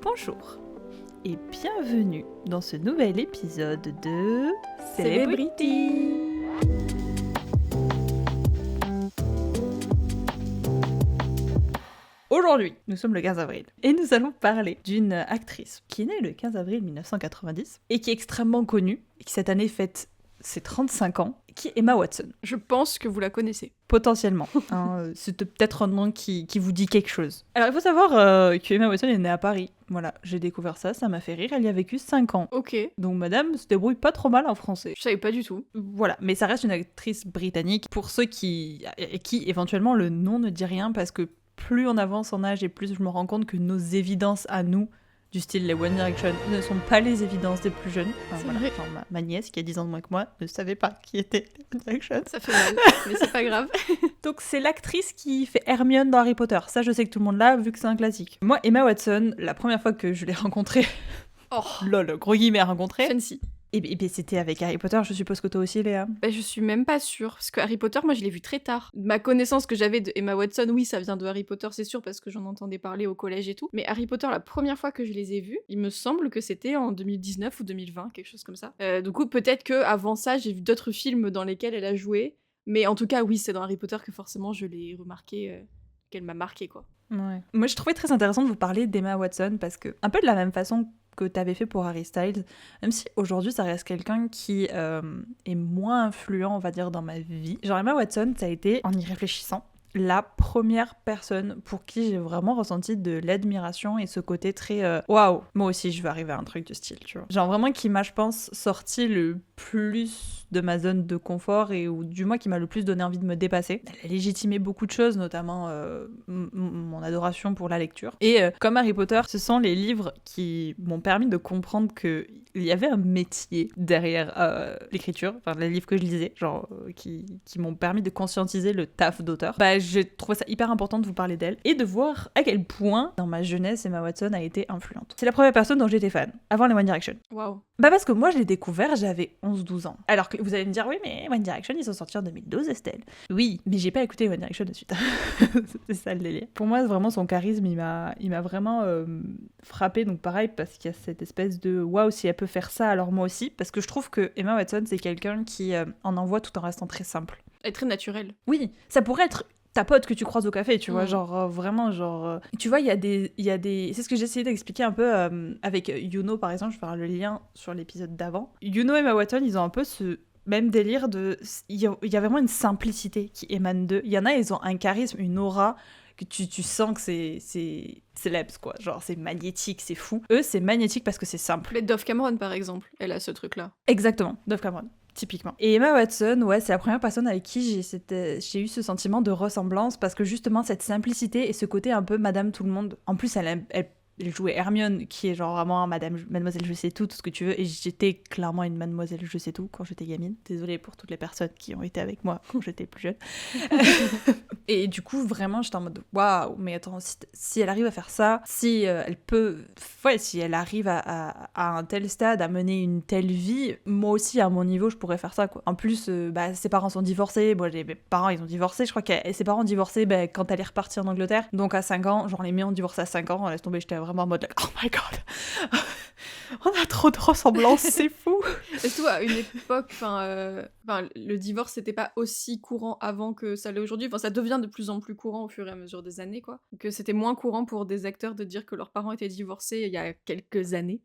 Bonjour et bienvenue dans ce nouvel épisode de Celebrity. Aujourd'hui, nous sommes le 15 avril et nous allons parler d'une actrice qui est née le 15 avril 1990 et qui est extrêmement connue et qui cette année fête ses 35 ans, qui est Emma Watson. Je pense que vous la connaissez. Potentiellement. C'est peut-être un nom qui vous dit quelque chose. Alors, il faut savoir que Emma Watson est née à Paris. Voilà, j'ai découvert ça m'a fait rire. Elle y a vécu 5 ans. Ok, Donc, madame se débrouille pas trop mal en français. je savais pas du tout. Voilà, mais ça reste une actrice britannique. Pour ceux qui éventuellement, le nom ne dit rien, parce que plus on avance en âge et plus je me rends compte que nos évidences à nous, du style les One Direction, ne sont pas les évidences des plus jeunes. Enfin, C'est voilà. vrai. Enfin, ma nièce, qui a 10 ans de moins que moi, ne savait pas qui étaient les One Direction. Ça fait mal, mais c'est pas grave. Donc c'est l'actrice qui fait Hermione dans Harry Potter. Ça, je sais que tout le monde l'a, vu que c'est un classique. Moi, Emma Watson, la première fois que je l'ai rencontrée, Oh, lol, gros guillemets rencontrée, fancy. et bien c'était avec Harry Potter, je suppose que toi aussi, Léa. Bah, je suis même pas sûre, parce que Harry Potter, moi je l'ai vu très tard. Ma connaissance que j'avais de Emma Watson, oui, ça vient de Harry Potter, c'est sûr, parce que j'en entendais parler au collège et tout. Mais Harry Potter, la première fois que je les ai vus, il me semble que c'était en 2019 ou 2020, quelque chose comme ça. Du coup, peut-être que avant ça, j'ai vu d'autres films dans lesquels elle a joué. Mais en tout cas, oui, c'est dans Harry Potter que forcément je l'ai remarqué, qu'elle m'a marqué, quoi. Ouais. Moi, je trouvais très intéressant de vous parler d'Emma Watson, parce que, un peu de la même façon que t'avais fait pour Harry Styles, même si aujourd'hui ça reste quelqu'un qui est moins influent, on va dire, dans ma vie. Genre Emma Watson, ça a été, en y réfléchissant, la première personne pour qui j'ai vraiment ressenti de l'admiration et ce côté très waouh, moi aussi je veux arriver à un truc de style, tu vois. Genre vraiment qui m'a, je pense, sorti le plus de ma zone de confort et ou du moins qui m'a le plus donné envie de me dépasser. Elle a légitimé beaucoup de choses, notamment mon adoration pour la lecture. Et comme Harry Potter, ce sont les livres qui m'ont permis de comprendre que il y avait un métier derrière l'écriture, enfin les livres que je lisais, genre qui m'ont permis de conscientiser le taf d'auteur. Bah, j'ai trouvé ça hyper important de vous parler d'elle et de voir à quel point, dans ma jeunesse, Emma Watson a été influente. C'est la première personne dont j'étais fan, avant les One Direction. Waouh. Bah parce que moi je l'ai découvert, j'avais 11-12 ans. Alors que vous allez me dire, oui mais One Direction ils sont sortis en 2012, Estelle. Oui, mais j'ai pas écouté One Direction de suite. C'est ça le délire. Pour moi vraiment son charisme il m'a vraiment frappé, donc pareil parce qu'il y a cette espèce de waouh, si elle peut faire ça alors moi aussi, parce que je trouve que Emma Watson c'est quelqu'un qui en envoie tout en restant très simple. Elle est très naturelle. Oui, ça pourrait être ta pote que tu croises au café, tu vois, Mm. genre vraiment, genre... Tu vois, il y a des... C'est ce que j'ai essayé d'expliquer un peu avec Yuno, par exemple, je vais faire le lien sur l'épisode d'avant. Yuno et Emma Watson, ils ont un peu ce même délire de... Il y a vraiment une simplicité qui émane d'eux. Il y en a, ils ont un charisme, une aura, que tu sens que c'est célèbre, quoi. Genre, c'est magnétique, c'est fou. Eux, c'est magnétique parce que c'est simple. Mais Dove Cameron, par exemple, elle a ce truc-là. Exactement, Dove Cameron. Typiquement. Et Emma Watson, ouais, c'est la première personne avec qui j'ai eu ce sentiment de ressemblance parce que justement cette simplicité et ce côté un peu Madame Tout le Monde. En plus, elle jouait Hermione, qui est genre vraiment Mademoiselle Je sais tout ce que tu veux, et j'étais clairement une Mademoiselle Je sais tout quand j'étais gamine. Désolée pour toutes les personnes qui ont été avec moi quand j'étais plus jeune. Et du coup, vraiment, j'étais en mode waouh, mais attends, si elle arrive à faire ça, si elle peut, ouais, si elle arrive à un tel stade, à mener une telle vie, moi aussi, à mon niveau, je pourrais faire ça, quoi. En plus, ses parents sont divorcés, bon, mes parents, ils ont divorcé, je crois que ses parents ont divorcé quand elle est repartie en Angleterre, donc à 5 ans, genre les miens ont divorcé à 5 ans, laisse tomber, j'étais vraiment en mode like, oh my god, on a trop de ressemblances, c'est fou. Et surtout, à une époque, le divorce, c'était pas aussi courant avant que ça l'est aujourd'hui. Enfin, ça devient de plus en plus courant au fur et à mesure des années, quoi. Que c'était moins courant pour des acteurs de dire que leurs parents étaient divorcés il y a quelques années.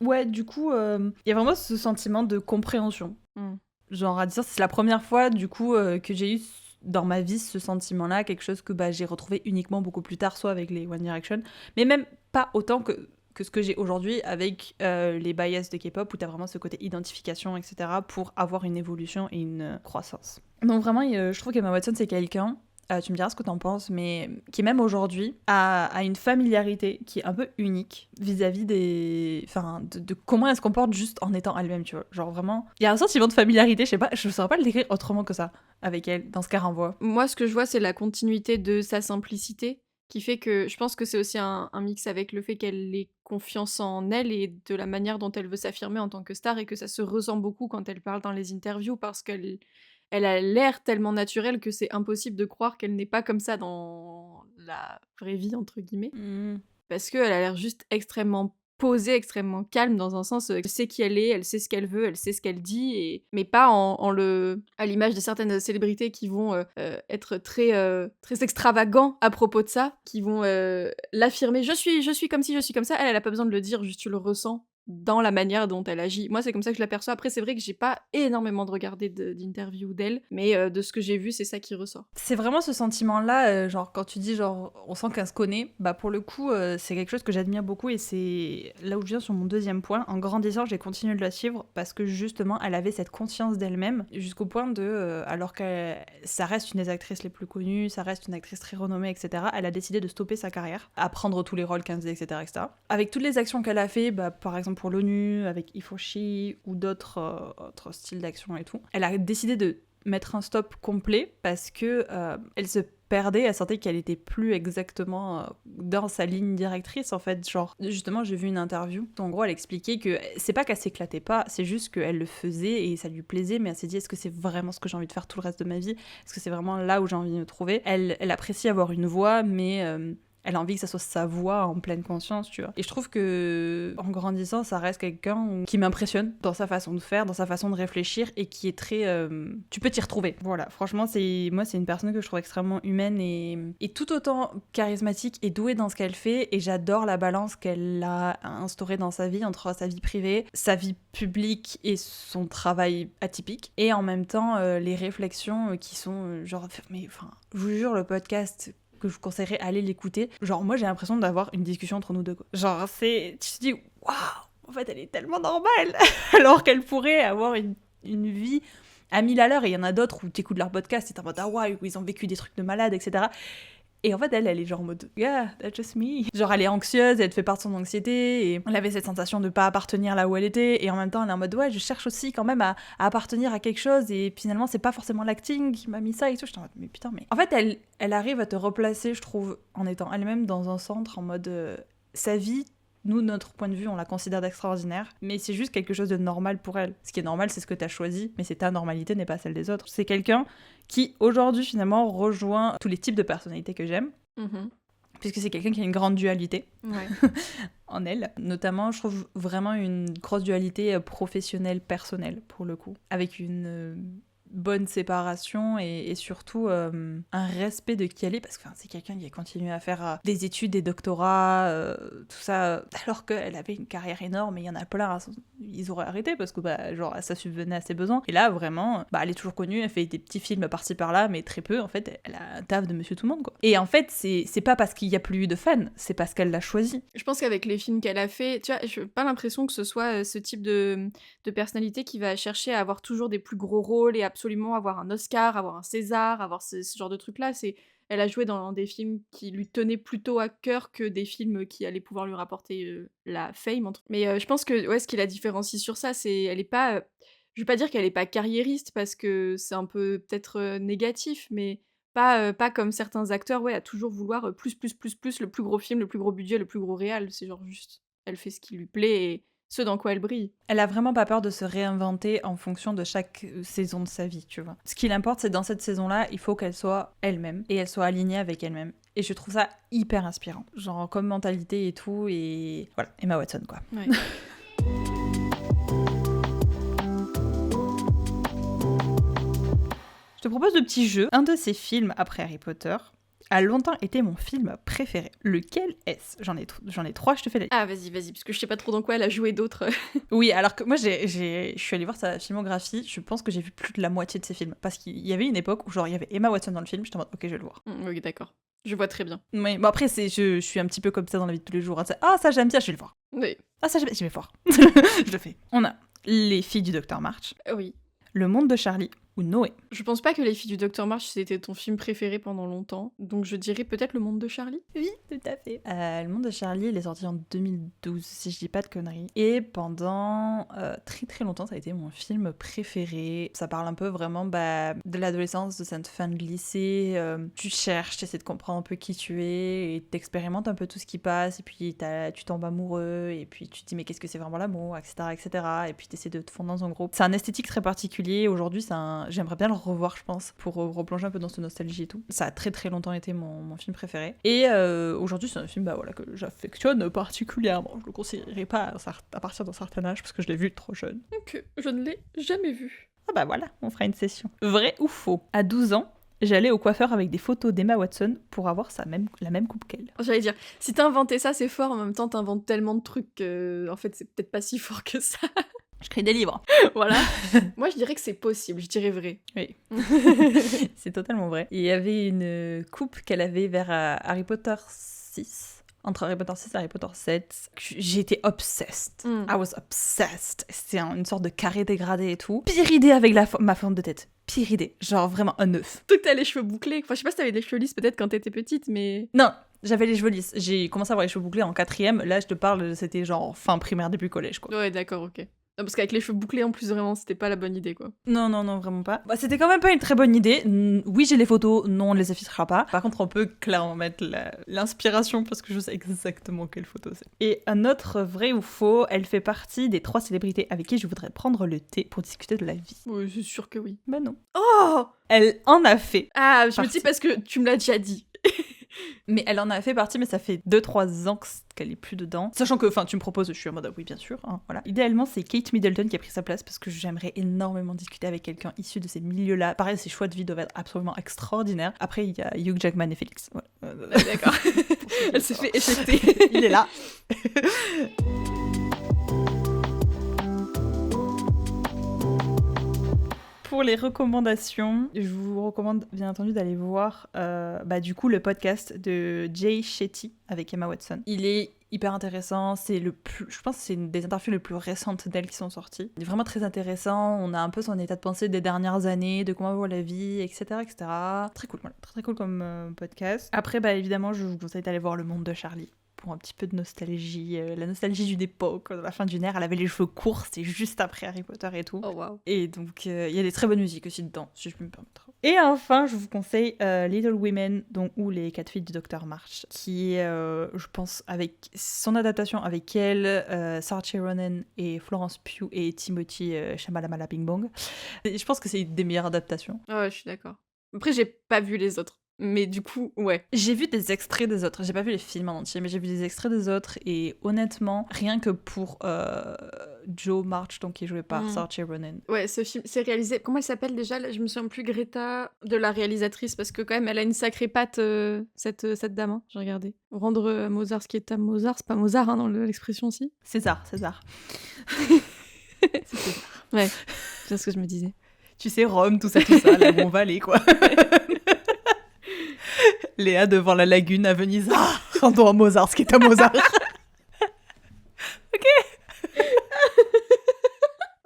Ouais, du coup, il y a vraiment ce sentiment de compréhension. Mm. Genre, à dire, c'est la première fois, du coup, que j'ai eu dans ma vie ce sentiment-là, quelque chose que j'ai retrouvé uniquement beaucoup plus tard, soit avec les One Direction, mais même pas autant que ce que j'ai aujourd'hui avec les bias de K-pop, où t'as vraiment ce côté identification, etc., pour avoir une évolution et une croissance. Donc vraiment, je trouve qu'Emma Watson, c'est quelqu'un, tu me diras ce que t'en penses, mais qui même aujourd'hui a une familiarité qui est un peu unique vis-à-vis de comment elle se comporte juste en étant elle-même, tu vois. Genre vraiment, il y a un sentiment de familiarité, je sais pas, je saurais pas le décrire autrement que ça, avec elle, dans ce qu'elle renvoie. Moi, ce que je vois, c'est la continuité de sa simplicité, qui fait que je pense que c'est aussi un mix avec le fait qu'elle ait confiance en elle et de la manière dont elle veut s'affirmer en tant que star, et que ça se ressent beaucoup quand elle parle dans les interviews, parce qu'elle a l'air tellement naturelle que c'est impossible de croire qu'elle n'est pas comme ça dans la vraie vie, entre guillemets. parce qu'elle a l'air juste extrêmement posée, extrêmement calme dans un sens, elle sait qui elle sait ce qu'elle veut, elle sait ce qu'elle dit, mais pas à l'image de certaines célébrités qui vont être très extravagants à propos de ça, qui vont l'affirmer, je suis comme ci, je suis comme ça. Elle a pas besoin de le dire, juste tu le ressens dans la manière dont elle agit. Moi, c'est comme ça que je l'aperçois. Après, c'est vrai que j'ai pas énormément de regardé d'interviews d'elle, mais de ce que j'ai vu, c'est ça qui ressort. C'est vraiment ce sentiment-là, genre quand tu dis genre on sent qu'elle se connaît, bah pour le coup c'est quelque chose que j'admire beaucoup et c'est là où je viens sur mon deuxième point. En grandissant, j'ai continué de la suivre parce que justement elle avait cette conscience d'elle-même jusqu'au point de, alors que ça reste une des actrices les plus connues, ça reste une actrice très renommée, etc. Elle a décidé de stopper sa carrière, à prendre tous les rôles qu'elle faisait, etc., etc. Avec toutes les actions qu'elle a fait, bah par exemple pour l'ONU, avec Ifoshi ou d'autres autres styles d'action et tout, elle a décidé de mettre un stop complet parce que elle se perdait, elle sentait qu'elle était plus exactement dans sa ligne directrice en fait. Genre, justement, j'ai vu une interview. En gros, elle expliquait que c'est pas qu'elle s'éclatait pas, c'est juste qu'elle le faisait et ça lui plaisait, mais elle s'est dit est-ce que c'est vraiment ce que j'ai envie de faire tout le reste de ma vie? Est-ce que c'est vraiment là où j'ai envie de me trouver? Elle apprécie avoir une voix, mais elle a envie que ça soit sa voix en pleine conscience, tu vois. Et je trouve que, en grandissant, ça reste quelqu'un qui m'impressionne dans sa façon de faire, dans sa façon de réfléchir et qui est très... tu peux t'y retrouver. Voilà, franchement, moi, c'est une personne que je trouve extrêmement humaine et tout autant charismatique et douée dans ce qu'elle fait. Et j'adore la balance qu'elle a instaurée dans sa vie entre sa vie privée, sa vie publique et son travail atypique. Et en même temps, les réflexions qui sont genre... Mais enfin, je vous jure, le podcast... que je vous conseillerais aller l'écouter. Genre, moi, j'ai l'impression d'avoir une discussion entre nous deux, quoi. Genre, tu te dis, waouh, en fait, elle est tellement normale, alors qu'elle pourrait avoir une vie à 1000 à l'heure, et il y en a d'autres où tu écoutes leur podcast et t'es en mode, ah waouh, ils ont vécu des trucs de malade, etc. Et en fait, elle est genre en mode, yeah, that's just me. Genre, elle est anxieuse, elle fait part de son anxiété, et elle avait cette sensation de pas appartenir là où elle était, et en même temps, elle est en mode, ouais, je cherche aussi quand même à appartenir à quelque chose, et finalement, c'est pas forcément l'acting qui m'a mis ça et tout. Je suis en mode, mais putain, mais. En fait, elle arrive à te replacer, je trouve, en étant elle-même dans un centre, en mode, sa vie. Nous, notre point de vue, on la considère d'extraordinaire, mais c'est juste quelque chose de normal pour elle. Ce qui est normal, c'est ce que t'as choisi, mais c'est ta normalité, n'est pas celle des autres. C'est quelqu'un qui, aujourd'hui, finalement, rejoint tous les types de personnalités que j'aime, puisque c'est quelqu'un qui a une grande dualité en elle. Notamment, je trouve vraiment une grosse dualité professionnelle-personnelle, pour le coup, avec une... bonne séparation et surtout un respect de qui elle est, parce que c'est quelqu'un qui a continué à faire des études, des doctorats, tout ça, alors qu'elle avait une carrière énorme et il y en a plein, ils auraient arrêté parce que genre ça subvenait à ses besoins. Et là vraiment, elle est toujours connue, elle fait des petits films par-ci par-là, mais très peu en fait, elle a un taf de Monsieur Tout-le-Monde quoi. Et en fait c'est pas parce qu'il y a plus de fans, c'est parce qu'elle l'a choisi. Je pense qu'avec les films qu'elle a fait, tu vois, j'ai pas l'impression que ce soit ce type de personnalité qui va chercher à avoir toujours des plus gros rôles et absolument avoir un Oscar, avoir un César, avoir ce genre de trucs-là. Elle a joué dans des films qui lui tenaient plutôt à cœur que des films qui allaient pouvoir lui rapporter la fame. Mais je pense que ouais, ce qui la différencie sur ça, c'est elle est pas... je vais pas dire qu'elle est pas carriériste parce que c'est un peu peut-être négatif, mais pas comme certains acteurs, ouais, à toujours vouloir plus, le plus gros film, le plus gros budget, le plus gros réal. C'est genre juste, elle fait ce qui lui plaît et ce dans quoi elle brille. Elle a vraiment pas peur de se réinventer en fonction de chaque saison de sa vie, tu vois. Ce qui l'importe, c'est dans cette saison-là, il faut qu'elle soit elle-même et elle soit alignée avec elle-même. Et je trouve ça hyper inspirant, genre comme mentalité et tout, et voilà, Emma Watson quoi. Ouais. Je te propose le petit jeu. Un de ces films après Harry Potter a longtemps été mon film préféré. Lequel est-ce ? J'en ai trois, je te fais la... Ah, vas-y, parce que je sais pas trop dans quoi elle a joué d'autres. Oui, alors que moi, je suis allée voir sa filmographie, je pense que j'ai vu plus de la moitié de ses films. Parce qu'il y avait une époque où genre il y avait Emma Watson dans le film, j'étais en mode, ok, je vais le voir. Ok, d'accord. Je vois très bien. Oui, bon après, je suis un petit peu comme ça dans la vie de tous les jours. Hein. Ah, ça j'aime bien, je vais le voir. Oui. Ah, ça j'aime bien, je vais le voir. Je le fais. On a Les filles du Docteur March, Oui. Le monde de Charlie, ou Noé. Je pense pas que Les filles du Dr March c'était ton film préféré pendant longtemps, donc je dirais peut-être Le monde de Charlie. Oui, tout à fait. Le monde de Charlie, il est sorti en 2012, si je dis pas de conneries. Et pendant très très longtemps, ça a été mon film préféré. Ça parle un peu vraiment de l'adolescence, de cette fin de lycée. Tu cherches, tu essaies de comprendre un peu qui tu es, et t'expérimentes un peu tout ce qui passe, et puis tu tombes amoureux, et puis tu te dis mais qu'est-ce que c'est vraiment l'amour, etc., etc. Et puis tu essaies de te fondre dans un groupe. C'est un esthétique très particulier. Aujourd'hui, c'est un j'aimerais bien le revoir, je pense, pour replonger un peu dans cette nostalgie et tout. Ça a très très longtemps été mon film préféré. Et aujourd'hui, c'est un film que j'affectionne particulièrement. Je le conseillerais pas à partir d'un certain âge parce que je l'ai vu trop jeune. Ok, je ne l'ai jamais vu. Ah bah voilà, on fera une session. Vrai ou faux? À 12 ans, j'allais au coiffeur avec des photos d'Emma Watson pour avoir la même coupe qu'elle. J'allais dire, si t'as inventé ça, c'est fort, en même temps, t'inventes tellement de trucs que, en fait, c'est peut-être pas si fort que ça. J'écris des livres. Voilà. Moi, je dirais que c'est possible, je dirais vrai. Oui. C'est totalement vrai. Il y avait une coupe qu'elle avait vers Harry Potter 6. Entre Harry Potter 6 et Harry Potter 7. J'étais obsessed. I was obsessed. C'était une sorte de carré dégradé et tout. Pire idée avec ma forme de tête. Pire idée. Genre vraiment un œuf. Toi que t'as les cheveux bouclés. Enfin, je sais pas si t'avais des cheveux lisses peut-être quand t'étais petite, mais... Non, j'avais les cheveux lisses. J'ai commencé à avoir les cheveux bouclés en 4ème. Là, je te parle, c'était genre fin primaire, début collège, quoi. Ouais, d'accord, ok. Non, parce qu'avec les cheveux bouclés, en plus, vraiment, c'était pas la bonne idée, quoi. Non, vraiment pas. Bah, c'était quand même pas une très bonne idée. Oui, j'ai les photos, non, on ne les affichera pas. Par contre, on peut clairement mettre l'inspiration parce que je sais exactement quelle photo c'est. Et un autre vrai ou faux, elle fait partie des 3 célébrités avec qui je voudrais prendre le thé pour discuter de la vie. Oui, c'est sûr que oui. Bah non. Oh! Elle en a fait. Ah, je me partie. dis parce que tu me l'as déjà dit. Mais elle en a fait partie, mais ça fait 2-3 ans qu'elle est plus dedans. Sachant que, tu me proposes, je suis en mode oui, bien sûr. Hein, voilà. Idéalement, c'est Kate Middleton qui a pris sa place parce que j'aimerais énormément discuter avec quelqu'un issu de ces milieux-là. Pareil, ses choix de vie doivent être absolument extraordinaires. Après, il y a Hugh Jackman et Félix. Voilà. D'accord. Elle s'est fait éjecter. Il est là. Pour les recommandations, je vous recommande bien entendu d'aller voir du coup le podcast de Jay Shetty avec Emma Watson. Il est hyper intéressant, je pense que c'est une des interviews les plus récentes d'elle qui sont sorties. Il est vraiment très intéressant, on a un peu son état de pensée des dernières années, de comment elle voit la vie, etc. Très cool, voilà. Très cool comme podcast. Après, évidemment, je vous conseille d'aller voir Le Monde de Charlie. Pour un petit peu de nostalgie, la nostalgie d'une époque, de la fin d'une ère, elle avait les cheveux courts, c'est juste après Harry Potter et tout. Oh wow. Et donc il y a des très bonnes musiques aussi dedans, si je peux me permettre. Et enfin, je vous conseille Little Women, où les 4 filles du Dr March, qui est, je pense, avec son adaptation avec elle, Saoirse Ronan et Florence Pugh et Timothy Chalamet Bing Bong. Et je pense que c'est une des meilleures adaptations. Ouais, je suis d'accord. Après, j'ai pas vu les autres. Mais du coup, ouais. J'ai vu des extraits des autres. J'ai pas vu les films en entier, mais j'ai vu des extraits des autres. Et honnêtement, rien que pour Jo March, qui est joué par Saoirse Ronan. Ouais, ce film, c'est réalisé... Comment elle s'appelle déjà là, je me souviens plus, Greta, de la réalisatrice, parce que quand même, elle a une sacrée patte, cette dame. Hein. J'ai regardé. Rendre Mozart ce qui est à Mozart, c'est pas Mozart hein, dans l'expression aussi. César. C'est César. Ouais, c'est ce que je me disais. Tu sais, Rome, tout ça, là où on va aller, quoi. Léa devant la lagune à Venise. Ah, rendons à Mozart ce qui est à Mozart. Ok.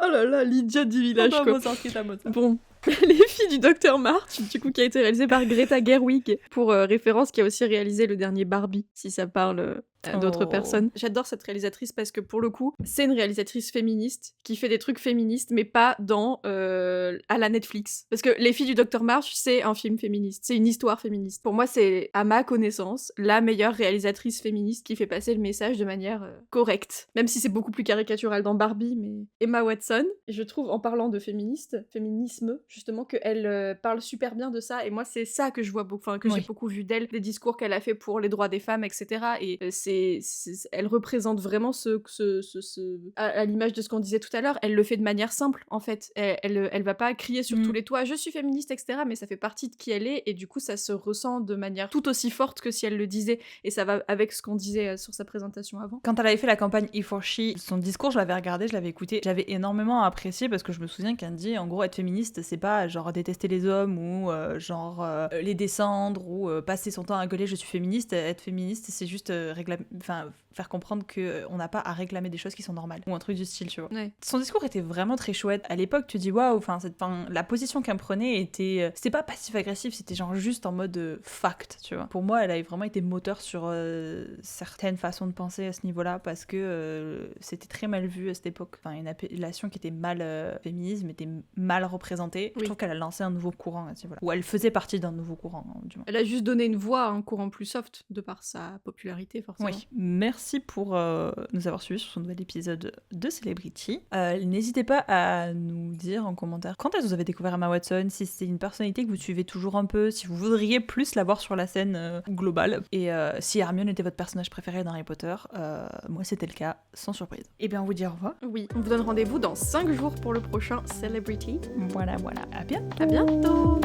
Oh là là, l'idiote du village, rendons quoi. À Mozart ce qui est à Mozart. Bon, Les filles du Dr March, du coup, qui a été réalisé par Greta Gerwig, pour référence, qui a aussi réalisé le dernier Barbie, si ça parle à d'autres personnes. J'adore cette réalisatrice parce que, pour le coup, c'est une réalisatrice féministe qui fait des trucs féministes, mais pas à la Netflix. Parce que Les filles du Dr March, c'est un film féministe, c'est une histoire féministe. Pour moi, c'est, à ma connaissance, la meilleure réalisatrice féministe qui fait passer le message de manière correcte. Même si c'est beaucoup plus caricatural dans Barbie, mais Emma Watson, je trouve, en parlant de féminisme, justement, qu'elle parle super bien de ça, et moi, c'est ça que je vois beaucoup, enfin, que j'ai beaucoup vu d'elle, des discours qu'elle a fait pour les droits des femmes, etc. Et elle représente vraiment à l'image de ce qu'on disait tout à l'heure, elle le fait de manière simple, en fait. Elle va pas crier sur tous les toits, je suis féministe, etc., mais ça fait partie de qui elle est, et du coup, ça se ressent de manière tout aussi forte que si elle le disait, et ça va avec ce qu'on disait sur sa présentation avant. Quand elle avait fait la campagne E4She, son discours, je l'avais regardé, je l'avais écouté, j'avais énormément apprécié, parce que je me souviens qu'elle dit, en gros, être féministe, c'est pas genre détester les hommes, ou les descendre, ou passer son temps à gueuler, je suis féministe. Être féministe, c'est juste faire comprendre qu'on n'a pas à réclamer des choses qui sont normales, ou un truc du style, tu vois. Ouais. Son discours était vraiment très chouette. À l'époque, tu dis waouh, la position qu'elle prenait était, c'était pas passif-agressif, c'était genre juste en mode fact, tu vois. Pour moi, elle a vraiment été moteur sur certaines façons de penser à ce niveau-là, parce que c'était très mal vu à cette époque. Enfin, une appellation qui était mal féminisme était mal représentée. Oui. Je trouve qu'elle a lancé un nouveau courant à ce niveau-là, ou elle faisait partie d'un nouveau courant, du moins. Elle a juste donné une voix à un courant plus soft, de par sa popularité, forcément. Oui, merci merci pour nous avoir suivis sur ce nouvel épisode de Celebrity. N'hésitez pas à nous dire en commentaire quand est-ce que vous avez découvert Emma Watson, si c'est une personnalité que vous suivez toujours un peu, si vous voudriez plus la voir sur la scène globale, et si Hermione était votre personnage préféré dans Harry Potter. Moi c'était le cas, sans surprise. Et bien on vous dit au revoir. Oui, on vous donne rendez-vous dans 5 jours pour le prochain Celebrity. Voilà, à bientôt. À bientôt.